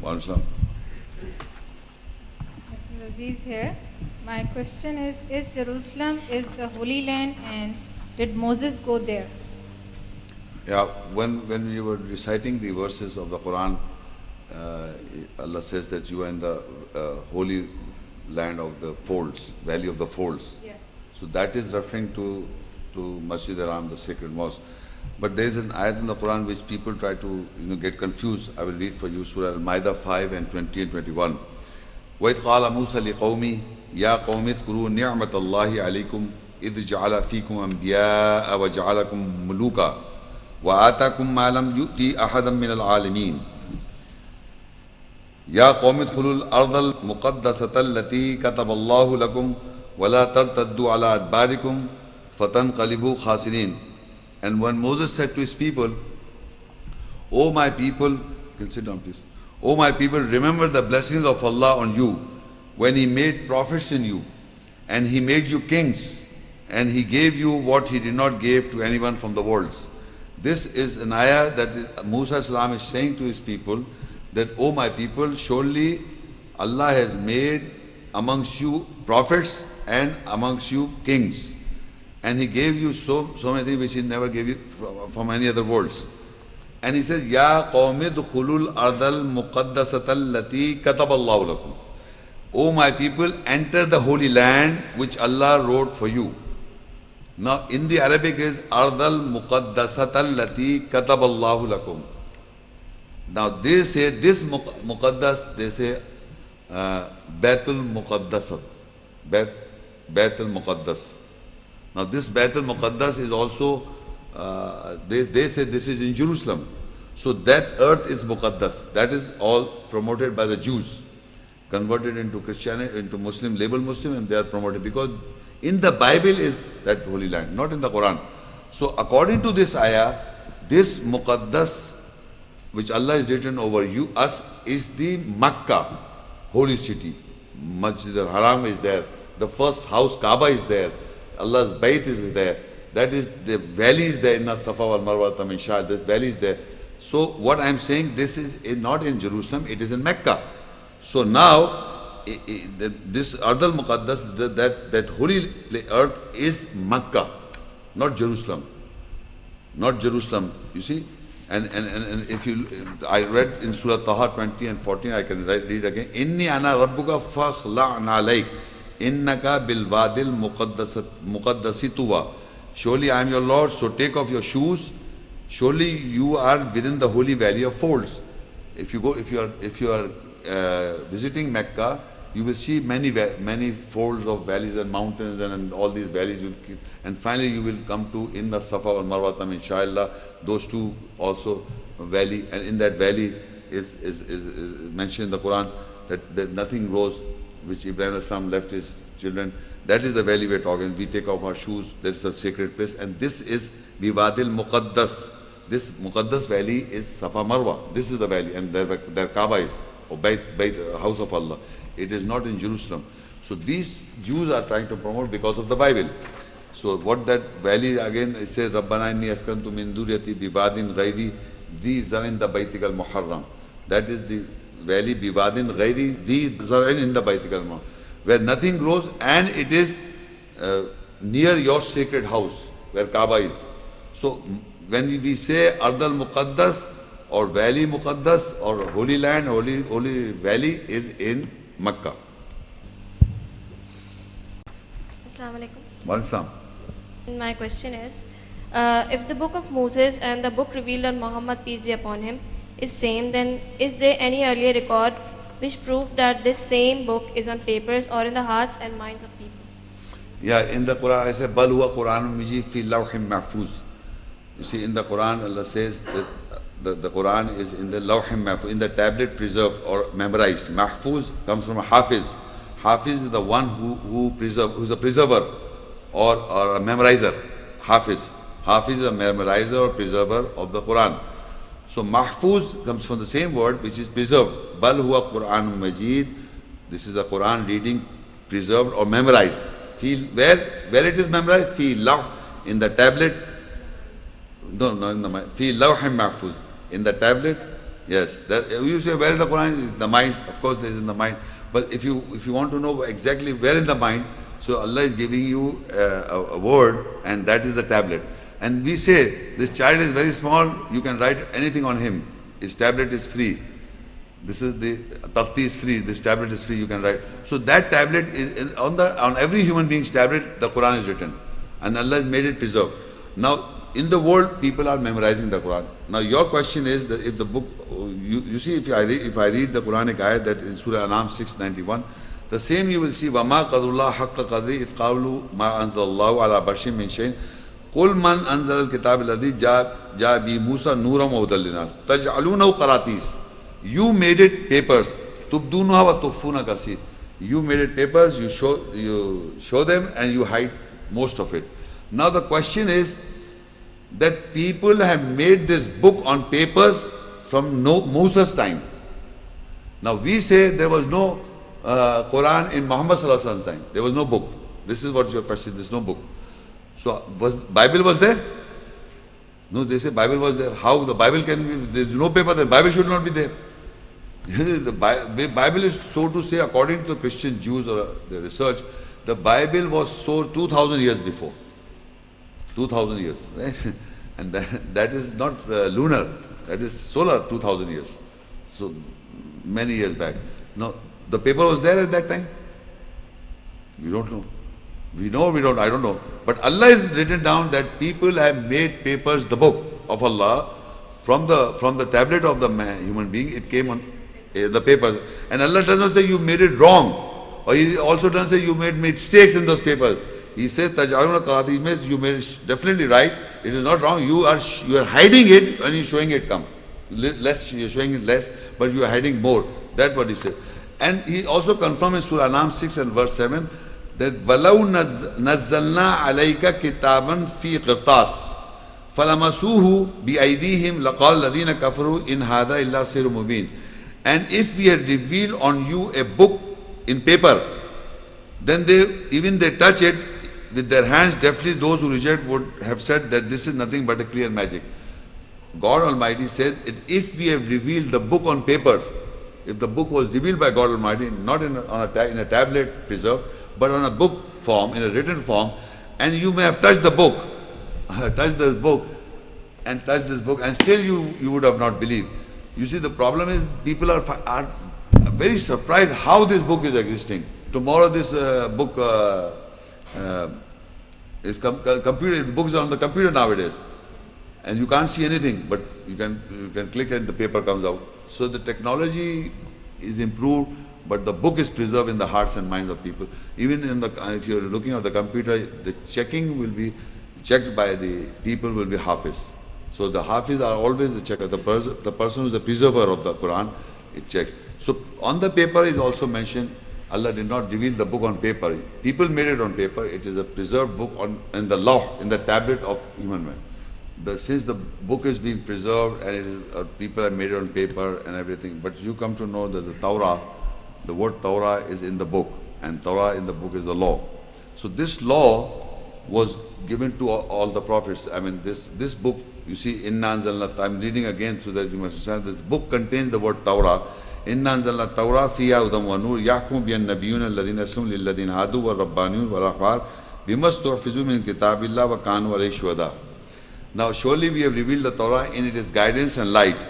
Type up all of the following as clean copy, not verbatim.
Islam. Mr. Aziz here. My question is Jerusalem is the Holy Land, and did Moses go there? Yeah, when you were reciting the verses of the Quran, Allah says that you are in the holy land of the folds, valley of the folds. Yeah. So that is referring to Masjid Al-Haram, the sacred mosque. But there is an ayat in the Quran which people try to get confused. I will read for you Surah Al-Maida 5 and 20 and 21. وَإِذْ قَالَ مُوسَى لِقَوْمِهِ يَا قَوْمِ اذْكُرُوا نِعْمَةَ اللَّهِ عَلَيْكُمْ إِذْ جَعَلَ فِيكُمْ أَنْبِيَاءَ وَجَعَلَكُمْ مُلُوكًا وَآتَاكُمْ مَا لَمْ يُؤْتِ أَحَدًا مِنَ الْعَالَمِينَ يَا قَوْمِ ادْخُلُوا الْأَرْضَ الْمُقَدَّسَةَ الَّتِي كَتَبَ اللَّهُ لَكُمْ وَلَا تَرْتَدُّوا عَلَى أَدْبَارِكُمْ فَتَنْقَلِبُوا خَاسِرِينَ. And when Moses said to his people, O my people, you can sit down please. O my people, remember the blessings of Allah on you when He made prophets in you, and He made you kings, and He gave you what He did not give to anyone from the worlds. This is an ayah that Musa Salam is saying to his people that, O my people, surely Allah has made amongst you prophets and amongst you kings. And He gave you so many things which He never gave you from any other worlds. And He says, Ya qawmi dukhulul ardal muqaddasatal lati kataballahu lakum. O my people, enter the holy land which Allah wrote for you. Now in the Arabic is ardal muqaddasatal lati kataballahu lakum. Now they say this muqaddas, they say Baitul Muqaddasat. Baitul Muqaddas. Now this Baitul Muqaddas is also, they say this is in Jerusalem. So that earth is Muqaddas. That is all promoted by the Jews. Converted into Christianity, into Muslim, label Muslim, and they are promoted. Because in the Bible is that holy land, not in the Quran. So according to this ayah, this Muqaddas, which Allah has written over you, us, is the Makkah, holy city. Masjid Al-Haram is there. The first house, Kaaba, is there. Allah's Bayt is there. That is, the valley is there in Safa wal Marwa, min Shah. The valley is there. So what I am saying, this is not in Jerusalem, it is in Mecca. So now, this Ardal Muqaddas, that holy earth is Mecca, not Jerusalem. Not Jerusalem, you see. And if you, I read in Surah Taha 20 and 14, I can read again. Inni ana rabbuka fakhla'na alayk. Innaka bil wadil muqaddasi tuwa. Surely I am your Lord, so take off your shoes. Surely you are within the holy valley of folds. If you are visiting Mecca, you will see many folds of valleys and mountains and all these valleys. And finally you will come to Inna Safa wal Marwa, inshallah. Those two also valley, and in that valley is mentioned in the Quran that nothing grows which Ibrahim Islam left his children. That is the valley we are talking. We take off our shoes. That is a sacred place, and this is Biwadil Muqaddas. This Muqaddas valley is Safa Marwa. This is the valley, and their Kaaba is, or Bayt, house of Allah. It is not in Jerusalem. So these Jews are trying to promote because of the Bible. So what that valley again, it says, Rabbana inni askantu min duriyati biwadin ghairi di zarin da baytikal muharram. That is the valley biwadin ghairi di zarin in the baytikal muharram, where nothing grows, and it is near your sacred house where Kaaba is. So when we say Ardal Muqaddas or Valley Muqaddas or Holy Land, Holy Valley is in Makkah. Assalamu alaikum. Welcome. My question is, if the book of Moses and the book revealed on Muhammad, peace be upon him, is same, then is there any earlier record which proved that this same book is on papers or in the hearts and minds of people? Yeah, in the Quran I say, Bal huwa Quranun Majid fi lawhim mahfuz. You see, in the Quran Allah says that the Quran is in the lawhim mahfuz, in the tablet preserved or memorized. Mahfuz comes from a Hafiz. Hafiz is the one who is a preserver or a memorizer. Hafiz. Hafiz is a memorizer or preserver of the Quran. So Mahfuz comes from the same word, which is preserved. Bal huwa Quranun Majid. This is the Quran reading, preserved or memorized. Where it is memorized? Fi lawh, in the tablet. No, in the fi lawhim mahfuz. In the tablet Yes. That, you say where is the Quran? The mind. Of course, there is in the mind. But if you want to know exactly where in the mind, so Allah is giving you a word, and that is the tablet. And we say this child is very small. You can write anything on him. His tablet is free. This is the takhti is free. This tablet is free. You can write. So that tablet is on every human being's tablet. The Quran is written, and Allah has made it preserved. Now in the world, people are memorizing the Quran. Now your question is that if the book, you see, if I read the Quranic ayat that in Surah Al-Anam 691, the same you will see. وَمَا قَدْرُ اللَّهِ حَقَّ قَدْرِهِ إِذْ قَالُوا مَا أَنزَلَ اللَّهُ عَلَى بَشَرٍ مِّن شَيْءٍ قُلْ مَنْ أَنزَلَ الْكِتَابَ الَّذِي جَاءَ بِهِ مُوسَى نُورًا وَهُدًى لِلنَّاسِ تَجْعَلُونَهُ قَرَاطِيسَ. You made it papers. تُبْدُونَهَا وَتُخْفُونَ كَثِيرًا. You made it papers. You show them and you hide most of it. Now the question is that people have made this book on papers from Musa's time. Now we say there was no Quran in Muhammad sallallahu alaihi wasallam's time. There was no book. This is what your question. There's no book. So Bible was there? No, they say Bible was there. How the Bible can be? There's no paper. The Bible should not be there. The Bible is, so to say, according to the Christian Jews or the research, the Bible was so 2,000 years before. 2,000 years, right? And that is not lunar. That is solar 2,000 years. So many years back. Now the paper was there at that time. We don't know. We know, we don't, I don't know. But Allah has written down that people have made papers, the book of Allah, from the tablet of the human being, it came on the paper. And Allah does not say you made it wrong. Or He also doesn't say you made mistakes in those papers. He says, Taj'aluna qarati, means you made it definitely right. It is not wrong. You are hiding it and you're showing it come. Less, you're showing it less, but you are hiding more. That's what He said. And He also confirmed in Surah Al-Anam 6 and verse 7 that وَلَوْ نَزَّلْنَا عَلَيْكَ كِتَابًا فِي قِرْطَاسٍ فَلَمَسُوهُ بِأَيْدِيهِمْ لَقَالَ الَّذِينَ كَفَرُوا إِنْ هَذَا إِلَّا سِحْرٌ مُبِينٌ. And if we had revealed on you a book in paper, then they touch it with their hands, definitely those who reject would have said that this is nothing but a clear magic. God Almighty said, if we have revealed the book on paper, if the book was revealed by God Almighty, not in a tablet preserved, but on a book form, in a written form, and you may have touched the book, and still you would have not believed. You see, the problem is people are very surprised how this book is existing. Tomorrow this book is computer. The book is on the computer nowadays, and you can't see anything, but you can click and the paper comes out. So the technology is improved, but the book is preserved in the hearts and minds of people. Even if you're looking at the computer, the checking will be checked by the people will be Hafiz. So the Hafiz are always the checker. The person who is the preserver of the Quran, it checks. So on the paper is also mentioned. Allah did not reveal the book on paper. People made it on paper. It is a preserved book in the law, in the tablet of human man. Since the book is being preserved and people have made it on paper and everything, but you come to know that the Taurah, the word Taurah is in the book, and Taurah in the book is the law. So this law was given to all the prophets. I mean, this book, you see, Inna Anzalna, I'm reading again so that you must understand, this book contains the word Taurah. Inna Anzalna Taurah fiha hudam wa nur yahkumu bihan nabiyyuna alladhina aslamu lilladhina hadu wa rabbaniyun wal ahbar bima stuhfizu min kitabillah wa kanu alayhi shuhada. Now surely we have revealed the Torah in its guidance and light.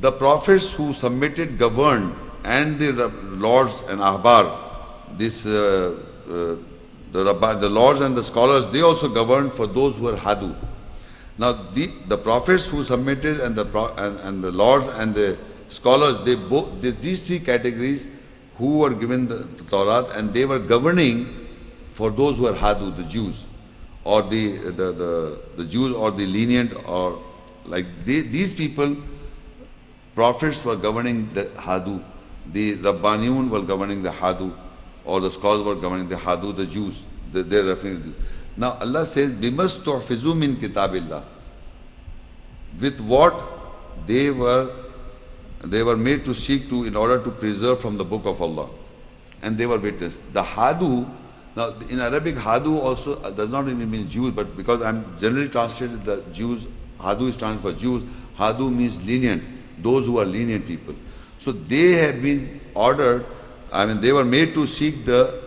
The prophets who submitted governed, and the lords and ahbar, the lords and the scholars, they also governed for those who were hadu. Now the prophets who submitted and the lords and the scholars, these three categories who were given the Torah, and they were governing for those who were hadu, the Jews, or the Jews, or the lenient, or like these people. Prophets were governing the hadu, the Rabbaniyun were governing the hadu, or the scholars were governing the hadu, the Jews. They're referring to. Now Allah says, "Bimas tuhfizu min kitabillah." With what they were made to seek to in order to preserve from the book of Allah, and they were witness. The hadu. Now in Arabic, hadu also does not even mean Jews, but because I'm generally translated the Jews, hadu is translated for Jews. Hadu means lenient. those who are lenient people. So they have been ordered, they were made to seek the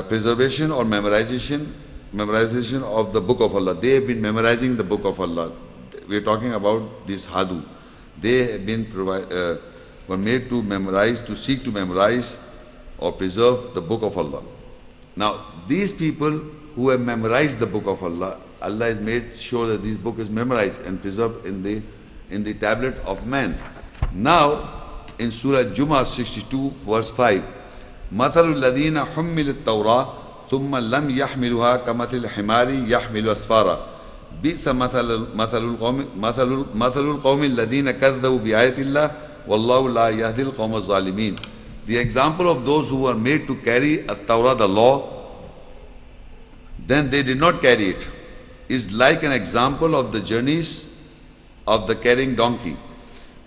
preservation or memorization of the book of Allah. They have been memorizing the book of Allah. We are talking about this Hadu. They have been were made to memorize, to seek to memorize or preserve the book of Allah. Now, these people who have memorized the book of Allah, Allah has made sure that this book is memorized and preserved in the tablet of man. Now, in Surah Al-Juma 62, verse 5, مَثَلُ الَّذِينَ حُمِّلُوا التَّوْرَاةَ ثُمَّ لَمْ يَحْمِلُوهَا كَمَثَلِ الْحِمَارِ يَحْمِلُ أَسْفَارًا بِئْسَ مَثَلُ الْقَوْمِ الَّذِينَ كَذَّبُوا بِآيَاتِ اللَّهِ وَاللَّهُ لَا يَهْدِي الْقَوْمَ الظَّالِمِينَ. The example of those who were made to carry At-Taurat, the law, then they did not carry it, is like an example of the journeys of the carrying donkey.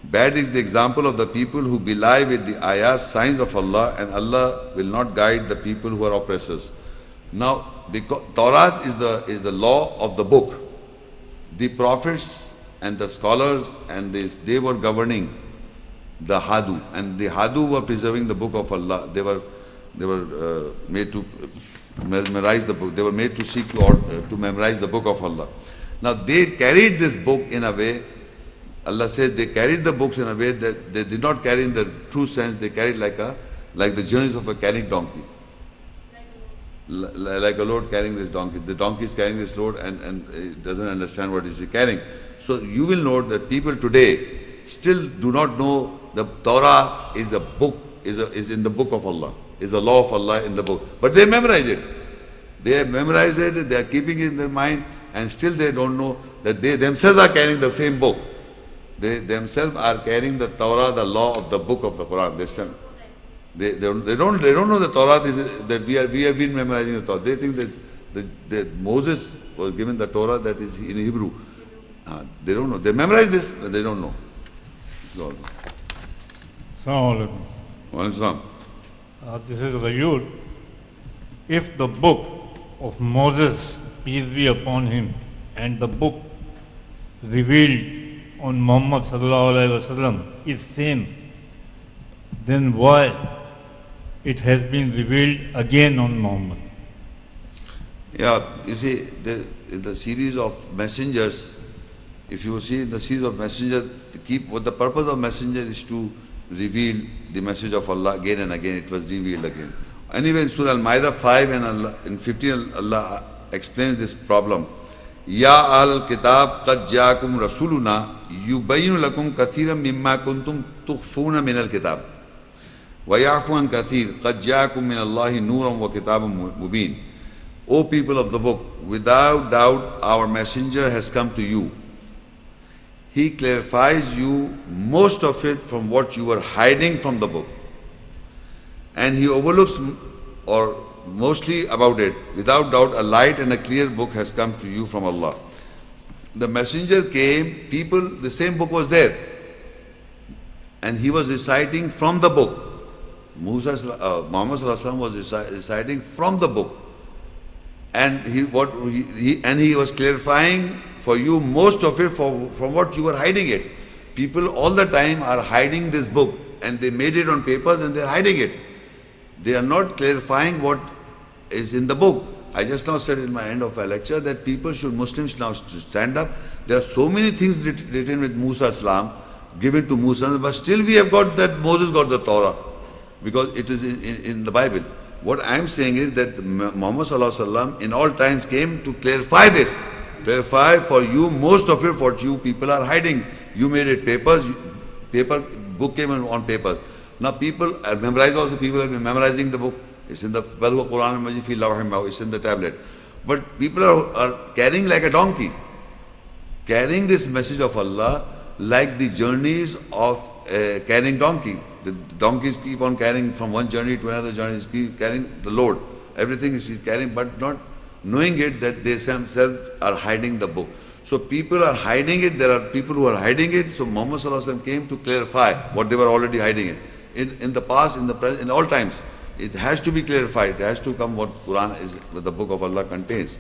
Bad is the example of the people who belie with the ayat, signs of Allah, and Allah will not guide the people who are oppressors. Now, because Tawrat is the law of the book. The prophets and the scholars and they were governing the Hadu, and the Hadu were preserving the book of Allah. They were made to memorize the book. They were made to seek to memorize the book of Allah. Now they carried this book in a way. Allah says they carried the books in a way that they did not carry in the true sense. They carried like the journeys of a carrying donkey, like a load carrying this donkey. The donkey is carrying this load and it doesn't understand what is carrying. So you will note that people today still do not know the Torah is a book, is in the book of Allah, is the law of Allah in the book. But they memorize it. They have memorized it, they are keeping it in their mind, and still they don't know that they themselves are carrying the same book. They themselves are carrying the Torah, the law of the book of the Quran. They don't know the Torah is that we have been memorizing the Torah. They think that Moses was given the Torah that is in Hebrew. They don't know. They memorize this, but they don't know. This is all. Assalamu alaikum. This is Rayud. If the book of Moses, peace be upon him, and the book revealed on Muhammad sallallahu alaihi wasallam is same, then why it has been revealed again on Muhammad? Yeah, you see, the series of messengers, if you see the series of messengers, what the purpose of messenger is to reveal the message of Allah again and again. It was revealed again. Anyway, in Surah Al-Maida 5 and in 15, Allah explains this problem. Ya al-kitab qad ja'akum rasuluna yubayyinu lakum kathiran mimma kuntum tukhfuna min al-kitab wa ya'fu an kathir qad ja'akum min Allahi nuran wa kitabun mubin. O people of the book, without doubt our messenger has come to you. He clarifies you most of it from what you were hiding from the book, and he overlooks or mostly about it. Without doubt a light and a clear book has come to you from Allah. The messenger came, the same book was there, and he was reciting from the book. Muhammad sallallahu alaihi wasallam was reciting from the book, and he was clarifying for you most of it from what you were hiding it. People all the time are hiding this book, and they made it on papers and they are hiding it. They are not clarifying what is in the book. I just now said in my end of my lecture that Muslims now stand up. There are so many things written with Musa Islam, given to Musa, but still we have got that Moses got the Torah, because it is in the Bible. What I am saying is that Muhammad sallallahu alaihi wasallam in all times came to clarify this. Clarify for you most of it what you people are hiding. You made it book came on papers. Now people memorize also, people have been memorizing the book. It's in the Quran Majid fi lawh mahfuz, it's in the tablet. But people are carrying like a donkey, carrying this message of Allah like the journeys of a carrying donkey. The donkeys keep on carrying from one journey to another journey, keep carrying the load. Everything is carrying, but not knowing it that they themselves are hiding the book. So people are hiding it, there are people who are hiding it. So Muhammad sallallahu alaihi wasallam came to clarify what they were already hiding it. In the past, in the present, in all times, it has to be clarified. It has to come what Quran is, what the book of Allah contains.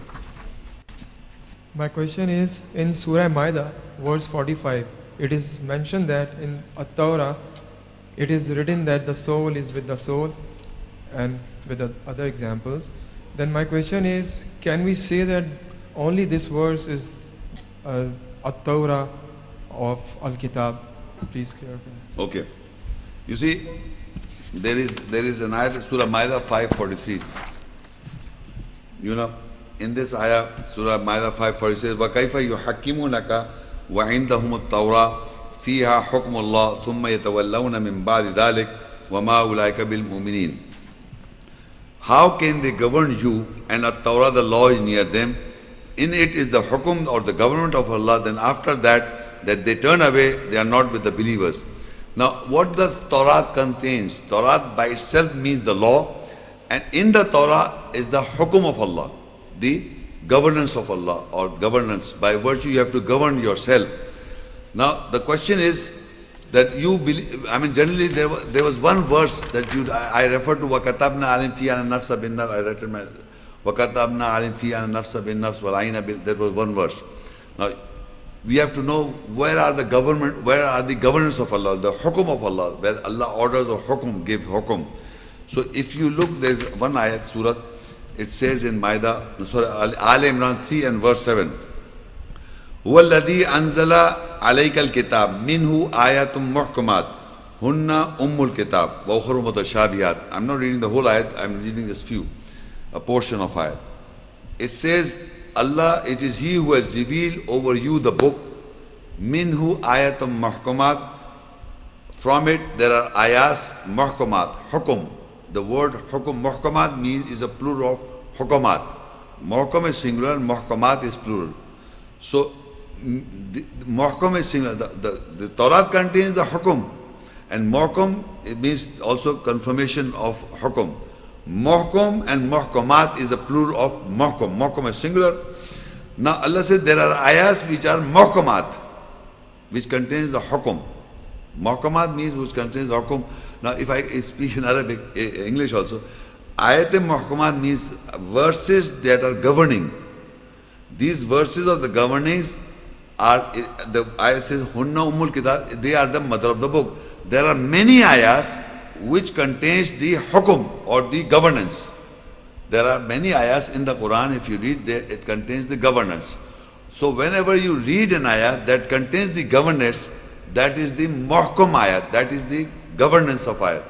My question is in Surah Maida, verse 45, it is mentioned that in At-Tauba, it is written that the soul is with the soul, and with the other examples. Then my question is, can we say that only this verse is At-Tauba of Al-Kitab? Please clarify. Okay. You see, there is an ayat, Surah Maida 5:43. You know, in this ayah, Surah Maida 5:40 says, وَكَيْفَ يُحَكِّمُونَكَ وَعِنْدَهُمُ التَّوْرَةُ فِيهَا حُكْمُ اللَّهِ ثُمَّ يَتَوَلَّوْنَ مِنْ بَعْدِ ذَلِكَ وَمَا أُولَٰئِكَ بِالْمُؤْمِنِينَ. How can they govern you, and At-Taurat, the law, is near them? In it is the hukum or the government of Allah. Then after that they turn away, they are not with the believers. Now, what does Torah contains? Torah by itself means the law, and in the Torah is the hukum of Allah, the governance of Allah, or governance. By virtue, you have to govern yourself. Now, the question is that you believe, generally there was one verse that I refer to, وَكَتَبْنَا عَلِمْ فِيهَا أَنَّ النَّفْسَ بِالنَّفْسِ. I read my وَكَتَبْنَا عَلِمْ فِيهَا أَنَّ النَّفْسَ بِالنَّفْسِ وَالْعَيْنَ بِالْعَيْنِ. That was one verse. Now, we have to know where are the governance of Allah, the hukum of Allah, where Allah orders or hukum, give hukum. So if you look, there is one ayat, surah, it says in Maida, Surah Aal-e-Imran 3 and verse 7. هُوَ الَّذِي أَنزَلَ عَلَيْكَ الْكِتَابِ مِنْهُ آيَاتٌ مُحْكَمَاتٌ هُنَّ أُمُّ الْكِتَابِ وَأُخَرُ مُتَشَابِهَاتٌ. I'm not reading the whole ayat, I'm reading just a portion of ayat. It says, Allah, it is He who has revealed over you the book. Minhu ayatum muhkamat. From it there are ayas muhkamat, hukum. The word hukum, muhkamat means is a plural of hukamat. Muhkam is singular, muhkamat is plural. So, the muhkam is singular. The Torah contains the hukum. And muhkam, it means also confirmation of hukum. Muhkam and muhkamat is a plural of muhkam. Muhkam is singular. Now Allah said there are ayahs which are muhkamat, which contains the hukum. Muhkamat means which contains the hukum. Now if I speak in Arabic, English also, ayat-e-muhkamat means verses that are governing. These verses of the governings are, the ayat says, Hunna Ummul Kitab, they are the mother of the book. There are many ayahs which contains the hukum or the governance. There are many ayahs in the Quran, if you read there, it contains the governance. So whenever you read an ayah that contains the governance, that is the muhkam ayat, that is the governance of ayat.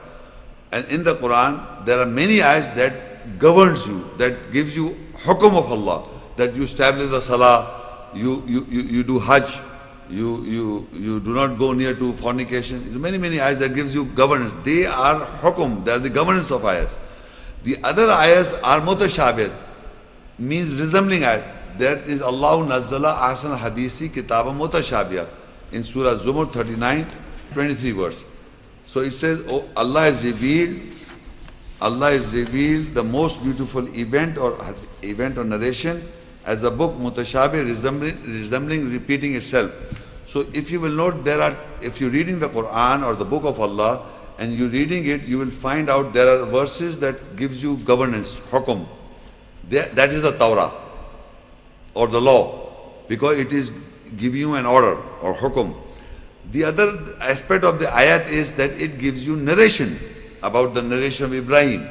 And in the Quran, there are many ayahs that governs you, that gives you hukum of Allah, that you establish the salah, you do hajj, you do not go near to fornication. Many ayahs that gives you governance. They are hukum, they are the governance of ayahs. The other ayahs are mutashabih, means resembling ayat. That is Allah nazzala ahsan hadisi kitaba mutashabih in Surah Az-Zumar 39, 23 verse. So it says, oh, Allah has revealed the most beautiful event or narration as a book mutashabih, resembling, repeating itself. So if you will note, if you're reading the Quran or the book of Allah and you're reading it, you will find out there are verses that gives you governance, hukum. That is the Taurah or the law, because it is giving you an order or hukum. The other aspect of the ayat is that it gives you narration about the narration of Ibraheem.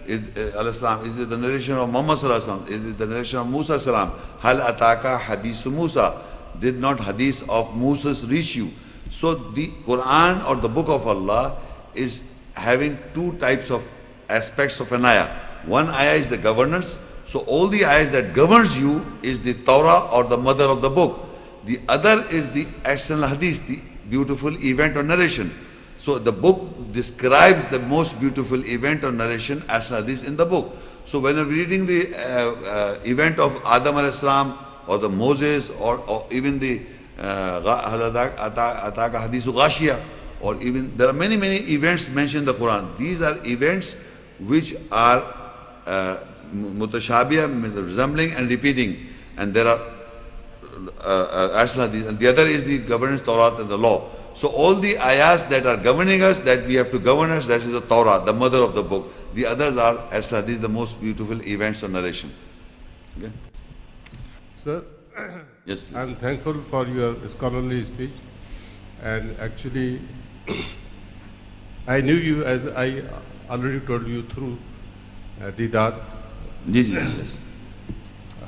Is it the narration of Muhammad sallallahu? Is it the narration of Musa sallam? Hal ataka hadithu Musa? Did not hadith of Musa reach you? So the Quran or the book of Allah is having two types of aspects of an ayah. One ayah is the governance. So all the ayahs that governs you is the Torah or the mother of the book. The other is the Ahsan hadith, the beautiful event or narration. So the book describes the most beautiful event or narration as hadith in the book. So when you're reading the event of Adam a.s. or the Moses or even the Ataka Hadithu Ghashiyah, or even there are many events mentioned in the Quran. These are events which are mutashabiyah, resembling and repeating, and there are hadith, and the other is the governance, Torah and the law. So all the ayahs that are governing us, that we have to govern us, that is the Torah, the mother of the book. The others are hadith, the most beautiful events or narration. Okay? Sir, yes, please. I am thankful for your scholarly speech. And actually, I knew you as I already told you through Didat. Yes.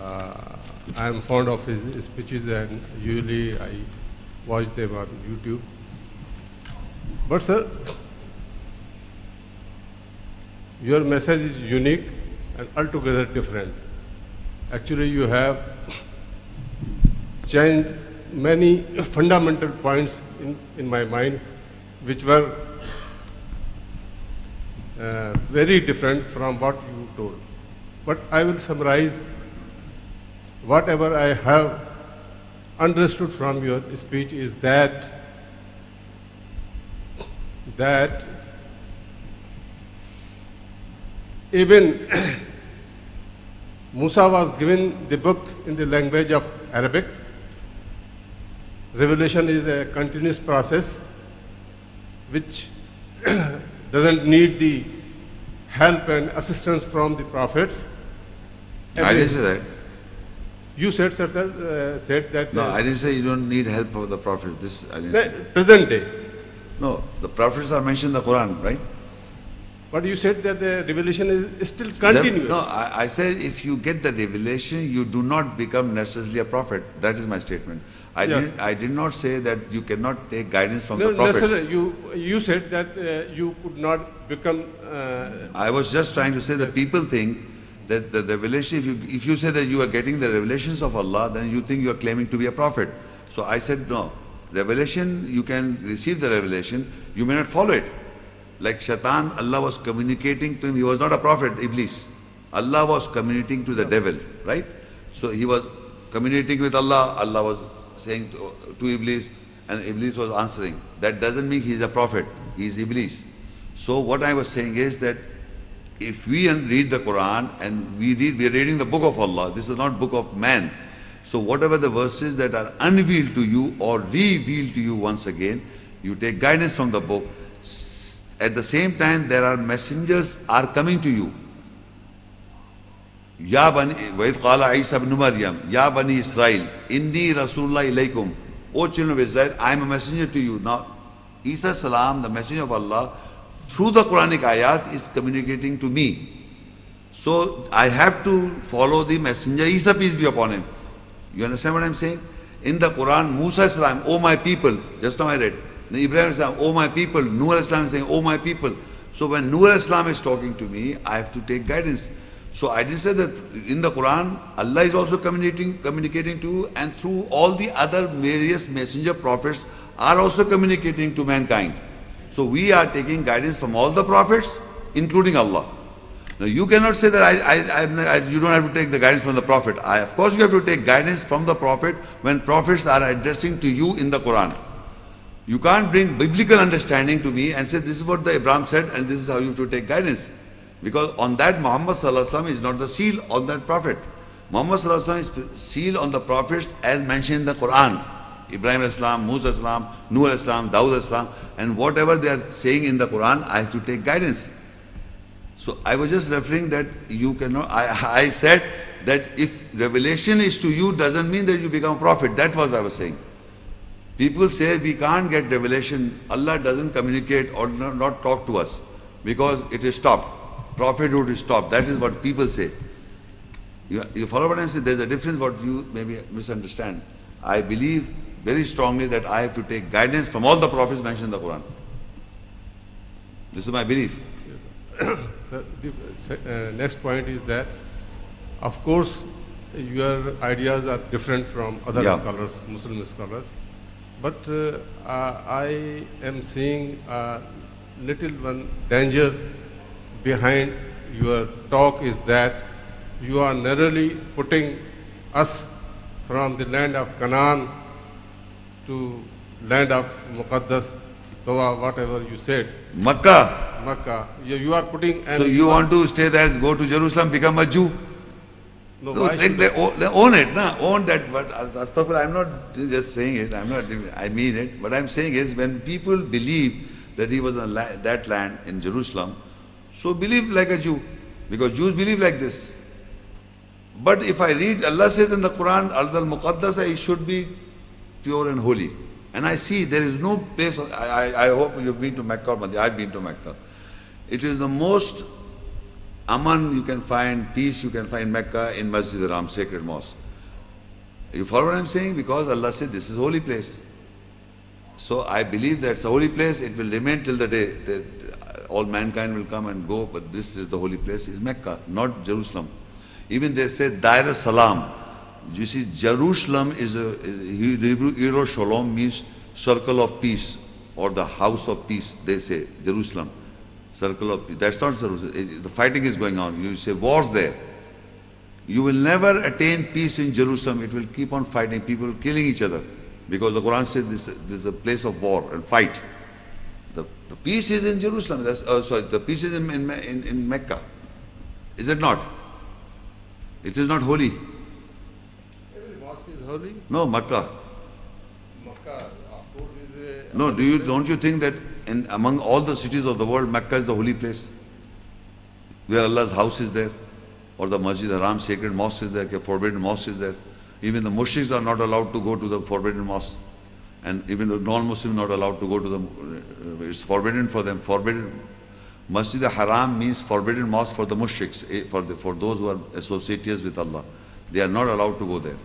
I am fond of his speeches and usually I watch them on YouTube. But sir, your message is unique and altogether different. Actually, you have changed many fundamental points in my mind, which were very different from what you told. But I will summarize whatever I have understood from your speech is that even Musa was given the book in the language of Arabic. Revelation is a continuous process which doesn't need the help and assistance from the prophets. I didn't say that. You said that. No, I didn't say you don't need help of the prophet. I didn't say. Present day. No, the prophets are mentioned in the Quran, right? But you said that the revelation is still continuous. No, I said if you get the revelation, you do not become necessarily a prophet. That is my statement. I did not say that you cannot take guidance from the prophets. You said that you could not become. I was just trying to say that people think that the revelation, if you say that you are getting the revelations of Allah, then you think you are claiming to be a prophet. So I said no. Revelation, you can receive the revelation, you may not follow it. Like Shaitan, Allah was communicating to him, he was not a prophet, Iblis. Allah was communicating to the devil, right? So he was communicating with Allah, Allah was saying to Iblis, and Iblis was answering. That doesn't mean he is a prophet, he is Iblis. So what I was saying is that if we read the Quran and we are reading the book of Allah, this is not book of man. So whatever the verses that are unveiled to you or revealed to you once again, you take guidance from the book. At the same time, there are messengers are coming to you. Ya Bani, Vaid Qala Isa ibn Maryam, Ya Bani Israel, Inni Rasulullah ilaykum. O children of Israel, I am a messenger to you. Now, Isa salam, the messenger of Allah, through the Quranic ayats is communicating to me. So I have to follow the messenger, Isa peace be upon him. You understand what I am saying? In the Quran, Musa salam, O my people, just now I read. Ibraheem salam, O my people. Nuh al-Islam is saying, O my people. So when Nuh al-Islam is talking to me, I have to take guidance. So I did say that in the Quran, Allah is also communicating to you, and through all the other various messenger prophets are also communicating to mankind. So we are taking guidance from all the prophets, including Allah. Now you cannot say that you don't have to take the guidance from the prophet. Of course you have to take guidance from the prophet when prophets are addressing to you in the Quran. You can't bring biblical understanding to me and say this is what the Ibrahim said and this is how you have to take guidance. Because on that Muhammad sallallahu alaihi wasallam is not the seal on that prophet. Muhammad sallallahu alaihi wasallam is seal on the prophets as mentioned in the Quran. Ibrahim al-Islam, Musa al-Islam, Nuh al-Islam, Dawud al-Islam, and whatever they are saying in the Quran, I have to take guidance. So I was just referring that you cannot, I said that if revelation is to you doesn't mean that you become a prophet. That was what I was saying. People say we can't get revelation, Allah doesn't communicate or not talk to us because it is stopped. Prophethood is stopped. That is what people say. You follow what I'm saying? There's a difference what you maybe misunderstand. I believe very strongly that I have to take guidance from all the prophets mentioned in the Quran. This is my belief. The next point is that, of course, your ideas are different from other scholars, Muslim scholars. But I am seeing a little one danger behind your talk is that you are narrowly putting us from the land of Canaan to land of Muqaddas, Taha, whatever you said. Makkah. You are putting. So you want to stay there, go to Jerusalem, become a Jew? No, so they own it, na? Own that. But Astaghfirullah, I'm not just saying it. I mean it. What I'm saying is, when people believe that he was on that land in Jerusalem, so believe like a Jew, because Jews believe like this. But if I read, Allah says in the Quran, Al-Muqaddas, it should be pure and holy. And I see there is no place, I hope you've been to Mecca or Medina. I've been to Mecca. It is the most aman you can find, peace you can find Mecca in Masjid al-Haram, sacred mosque. You follow what I'm saying? Because Allah said this is holy place. So I believe that's a holy place. It will remain till the day that all mankind will come and go, but this is the holy place, is Mecca, not Jerusalem. Even they say Dair Salam. You see, Jerusalem is Hebrew Shalom means circle of peace or the house of peace. They say Jerusalem, circle of peace. That's not Jerusalem. The fighting is going on. You say wars there. You will never attain peace in Jerusalem. It will keep on fighting, people killing each other. Because the Quran says this is a place of war and fight. The peace is in Jerusalem. The peace is in Mecca. Is it not? It is not holy. Every mosque is holy. No, Mecca. Makkah, of course, is a... No, don't you think that among all the cities of the world, Mecca is the holy place? Where Allah's house is there? Or the Masjid al-Haram, sacred mosque is there, forbidden mosque is there. Even the mushriks are not allowed to go to the forbidden mosque. And even the non-Muslims not allowed to go to the, it's forbidden for them. Forbidden. Masjid al-Haram means forbidden mosque for the mushriks, for those who are associates with Allah. They are not allowed to go there.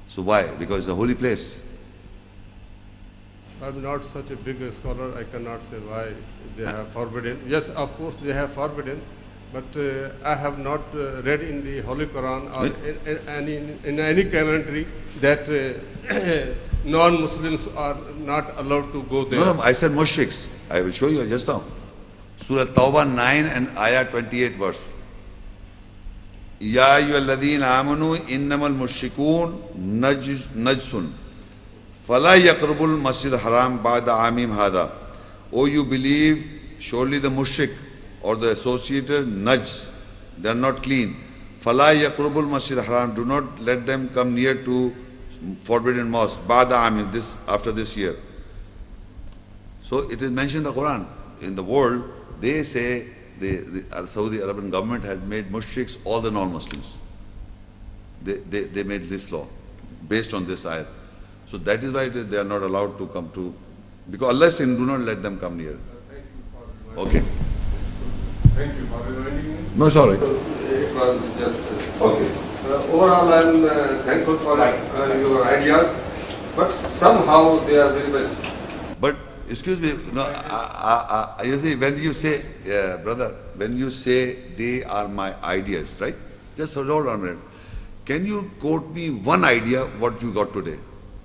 So why? Because it's a holy place. I'm not such a big scholar, I cannot say why they have forbidden. Yes, of course they have forbidden, but I have not read in the Holy Quran or in any commentary that non-Muslims are not allowed to go there. No, I said mushriks. I will show you just now. Surah Tauba 9 and ayat 28 verse. Ya ayyuhalladhina amanu innamal mushrikun najsun fala yaqrabul masjid haram ba'da amim hada. O you believe, surely the mushrik or the associated najs, they are not clean. Fala yaqrabul masjid haram, do not let them come near to forbidden mosque ba'da amim, this after this year. So it is mentioned in the Quran. In the world, they say the Saudi Arabian government has made mushriks all the non-Muslims. They made this law based on this ayat. So that is why they are not allowed to come to, because Allah is saying do not let them come near. Okay. Thank you for reminding me. No, sorry. It was just... Okay. Overall, I am thankful for your ideas, but somehow they are very much... But excuse me, no, you see, when you say, brother, when you say they are my ideas, right? Just hold on a minute. Can you quote me one idea what you got today?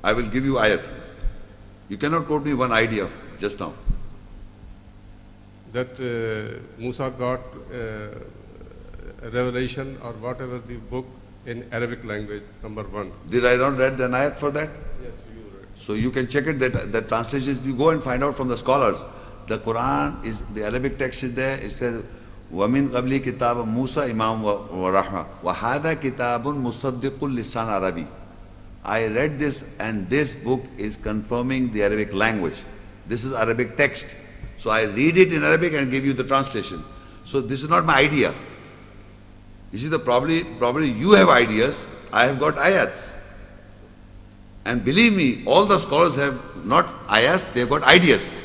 I will give you ayat. You cannot quote me one idea just now. That Musa got a revelation or whatever the book in Arabic language, number 1. Did I not read an ayat for that? Yes, you read. So you can check it, that translations, you go and find out from the scholars. The Quran is, the Arabic text is there, it says, وَمِن قَبْلِ كِتَابًا مُوسَى إِمَامٌ وَرَحْمَةٌ وَهَذَا كِتَابٌ مُصَدِّقٌ لِسَانَ عَرَبِي. I read this and this book is confirming the Arabic language. This is Arabic text. So I read it in Arabic and give you the translation. So this is not my idea. You see, probably you have ideas, I have got ayats. And believe me, all the scholars have not ayats, they have got ideas.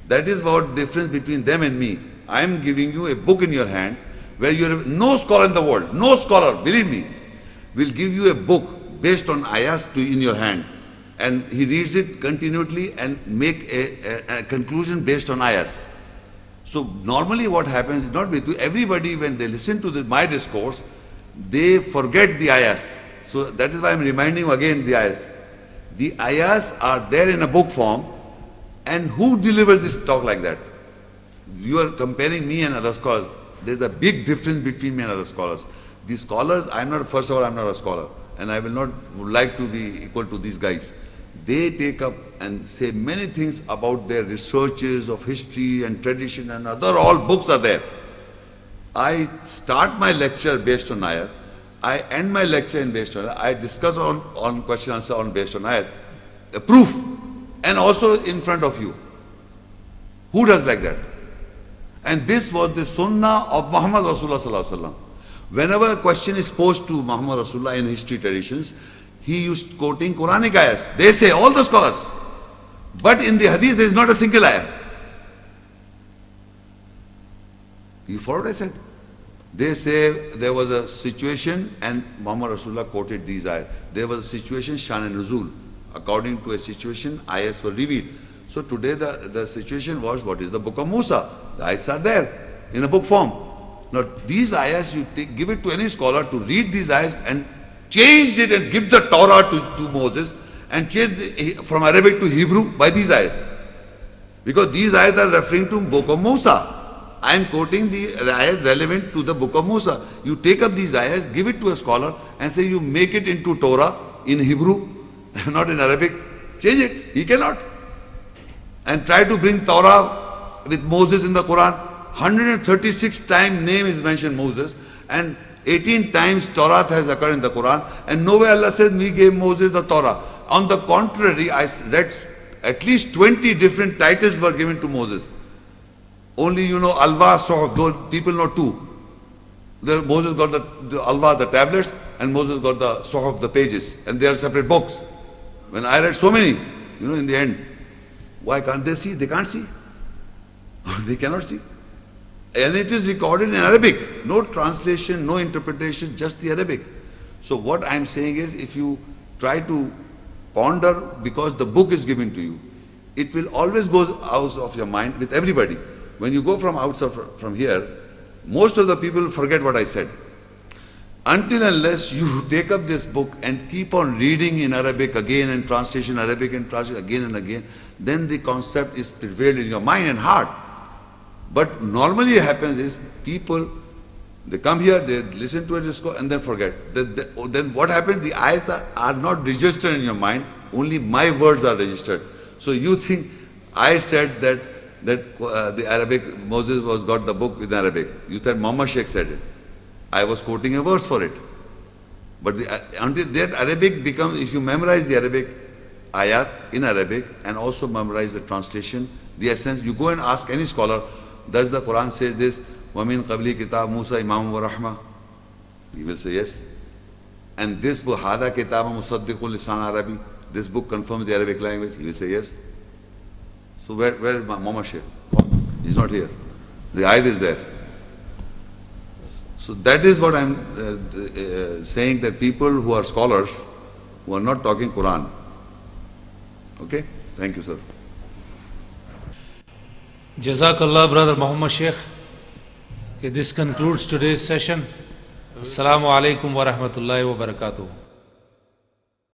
That is what difference between them and me. I am giving you a book in your hand where you have no scholar in the world, no scholar, believe me, will give you a book based on ayats in your hand. And he reads it continually and make a conclusion based on ayats. So normally what happens is not with everybody when they listen to my discourse, they forget the ayats. So that is why I am reminding you again the ayats. The ayats are there in a book form, and who delivers this talk like that? You are comparing me and other scholars. There is a big difference between me and other scholars. These scholars, first of all, I am not a scholar, and I will not like to be equal to these guys. They take up and say many things about their researches of history and tradition and other, all books are there. I start my lecture based on ayat. I end my lecture based on ayat. I discuss on question answer on based on ayat. A proof. And also in front of you. Who does like that? And this was the sunnah of Muhammad Rasulullah sallallahu alaihi wasallam. Whenever a question is posed to Muhammad Rasulullah in history traditions, he used quoting Quranic ayats. They say, all the scholars, But in the hadith, there is not a single ayah. You follow what I said? They say there was a situation and Muhammad Rasulullah quoted these ayahs. There was a situation, Shan and Nuzul. According to a situation, ayahs were revealed. So today the situation was, what is the book of Musa? The ayahs are there in a book form. Now these ayahs, you give it to any scholar to read these ayahs and change it and give the Torah to Moses and change from Arabic to Hebrew by these ayahs. Because these ayahs are referring to book of Musa. I am quoting the ayahs relevant to the book of Musa. You take up these ayahs, give it to a scholar and say you make it into Torah in Hebrew, not in Arabic. Change it. He cannot. And try to bring Taurah with Moses in the Quran. 136 times name is mentioned Moses and 18 times Torah has occurred in the Quran, and nowhere Allah says we gave Moses the Torah. On the contrary, I read at least 20 different titles were given to Moses. Only Alwa, Suhuf, those people know two. Moses got the Alwa, the tablets, and Moses got the Suhuf, the pages, and they are separate books. When I read so many, in the end, why can't they see? They can't see. They cannot see. And it is recorded in Arabic. No translation, no interpretation, just the Arabic. So what I am saying is, if you try to ponder, because the book is given to you, it will always go out of your mind with everybody. When you go from outside, from here, most of the people forget what I said. Until unless you take up this book and keep on reading in Arabic again and translation Arabic and translation again and again, then the concept is prevailed in your mind and heart. But normally what happens is people, they come here, they listen to it and then forget. Then what happens? The ayats are not registered in your mind, only my words are registered. So you think I said that the Arabic, Moses got the book with Arabic. You said Muhammad Shaikh said it. I was quoting a verse for it. But until that Arabic becomes, if you memorize the Arabic ayat in Arabic and also memorize the translation, the essence, you go and ask any scholar, does the Quran say this? وَمِن قَبْلِ كِتَابُ مُوسَى إِمَامٌ وَرَحْمَةٌ? He will say yes. And this book, هَذَا كِتَابٌ مُصَدِّقٌ لِسَانَ عَرَبِي, this book confirms the Arabic language. He will say yes. So where is Muhammad Shaikh? He's not here. The ayat is there. So that is what I am saying, that people who are scholars, who are not talking Quran. Okay? Thank you, sir. Jazakallah, Brother Muhammad Shaikh. Okay, this concludes today's session. Assalamu alaikum wa rahmatullahi wa barakatuh.